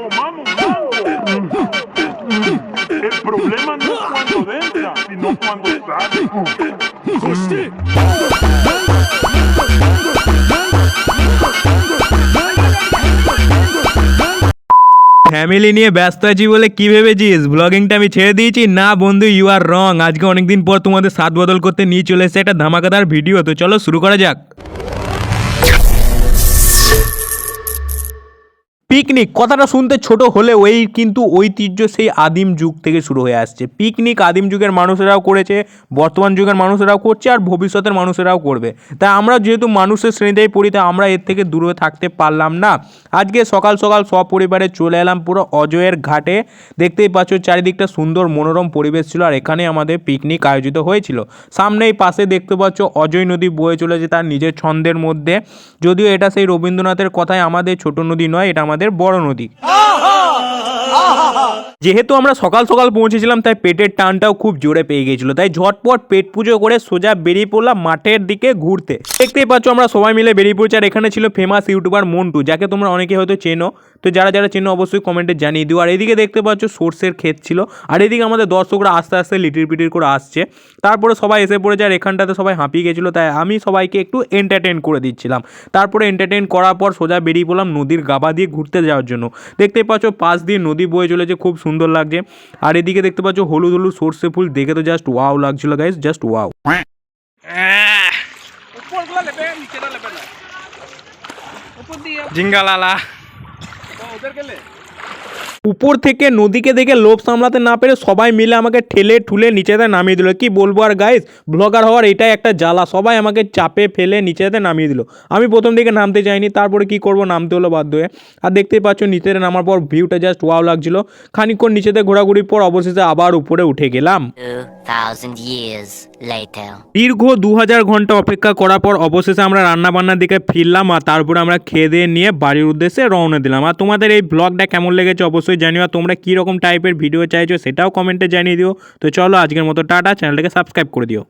tomamos algo. El problema no es cuando entra, sino cuando sale. Family নিয়ে ব্যস্ত আছি বলে কি ভেবেছিস ব্লগিংটা আমি ছেড়ে দিয়েছি? না বন্ধু, ইউ আর রং। আজকে অনেকদিন পর তোমাদের সাথ বদল করতে নিয়ে চলে এসেছে একটা ধামাকাদার ভিডিও। তো চলো শুরু করা যাক। পিকনিক কথাটা শুনতে ছোট হলেও এই কিন্তু ঐতিহ্য সেই আদিম যুগ থেকে শুরু হয়ে আসছে। পিকনিক আদিম যুগের মানুষেরাও করেছে, বর্তমান যুগের মানুষেরাও করছে, আর ভবিষ্যতের মানুষেরাও করবে। তাই আমরা যেহেতু মানুষের শ্রেণীতেই পড়ি, তাই আমরা এর থেকে দূরে থাকতে পারলাম না। আজকে সকাল সকাল সপরিবারে চলে এলাম পুরো অজয়ের ঘাটে। দেখতেই পাচ্ছ চারিদিকটা সুন্দর মনোরম পরিবেশ ছিল, আর এখানে আমাদের পিকনিক আয়োজিত হয়েছিল। সামনেই পাশে দেখতে পাচ্ছ অজয় নদী বয়ে চলেছে তার নিজের ছন্দের মধ্যে। যদিও এটা সেই রবীন্দ্রনাথের কথায় আমাদের ছোট নদী নয়, এটা আমাদের বড় নদী। যেহেতু আমরা সকাল সকাল পৌঁছেছিলাম, তাই পেটের টানটাও খুব জোরে পেয়ে গিয়েছিল। তাই ঝটপট পেট পুজো করে সোজা বেরিয়ে পড়লাম মাঠের দিকে ঘুরতে। দেখতেই পাচ্ছ আমরা সবাই মিলে বেরিয়ে পড়ছি, আর এখানে ছিল ফেমাস ইউটিউবার মন্টু, যাকে তোমরা অনেকে হয়তো চেনো। তো যারা যারা চেনো অবশ্যই কমেন্টে জানিয়ে দিও। আর এদিকে দেখতে পাচ্ছ সর্ষের ক্ষেত ছিল, আর এদিকে আমাদের দর্শকরা আস্তে আস্তে লিটির পিটির করে আসছে। তারপরে সবাই এসে পড়েছে, আর এখানটাতে সবাই হাঁপিয়ে গেছিলো, তাই আমি সবাইকে একটু এন্টারটেন করে দিচ্ছিলাম। তারপরে এন্টারটেন করার পর সোজা বেরিয়ে পড়লাম নদীর গাবা দিয়ে ঘুরতে যাওয়ার জন্য। দেখতেই পাচ্ছ পাশ দিয়ে নদী বয়ে চলেছে, খুব সুন্দর লাগছে। আর এদিকে দেখতে পাচ্ছ হলুদ হলুদ সর্ষে ফুল, দেখে তো জাস্ট ওয়াও লাগছিল গাইস, জাস্ট ওয়াও। জিঙ্গালালা উপর থেকে নদীকে দেখে লোভ সামলাতে না পেরে সবাই মিলে আমাকে ঠেলে ঠুলে নিচেতে নামিয়ে দিল। কি বলবো আর গাইস, ব্লগার হওয়ার এটাই একটা জ্বালা। সবাই আমাকে চাপে ফেলে নিচেতে নামিয়ে দিল। আমি প্রথম দিকে নামতে চাইনি, তারপরে কি করব, নামতে হলো বাধ্য হয়ে। আর দেখতেই পাচ্ছ নিচেতে নামার পর ভিউটা জাস্ট ওয়াও লাগছিল। খানিকক্ষণ নিচেতে ঘোরাঘুরির পর অবশেষে আবার উপরে উঠে গেলাম। 2000 years later. দীর্ঘ 2000 ঘন্টা অপেক্ষা করার পর অবশেষে আমরা রান্না বান্নার দিকে ফিরলাম, আর তারপরে আমরা খেয়ে দিয়ে নিয়ে বাড়ির উদ্দেশ্যে রওনা দিলাম। আর তোমাদের এই ব্লগটা কেমন লেগেছে অবশ্যই জানিও, আর তোমরা কী রকম টাইপের ভিডিও চাইছো সেটাও কমেন্টে জানিয়ে দিও। তো চলো আজকের মতো টাটা, চ্যানেলটাকে সাবস্ক্রাইব করে দিও।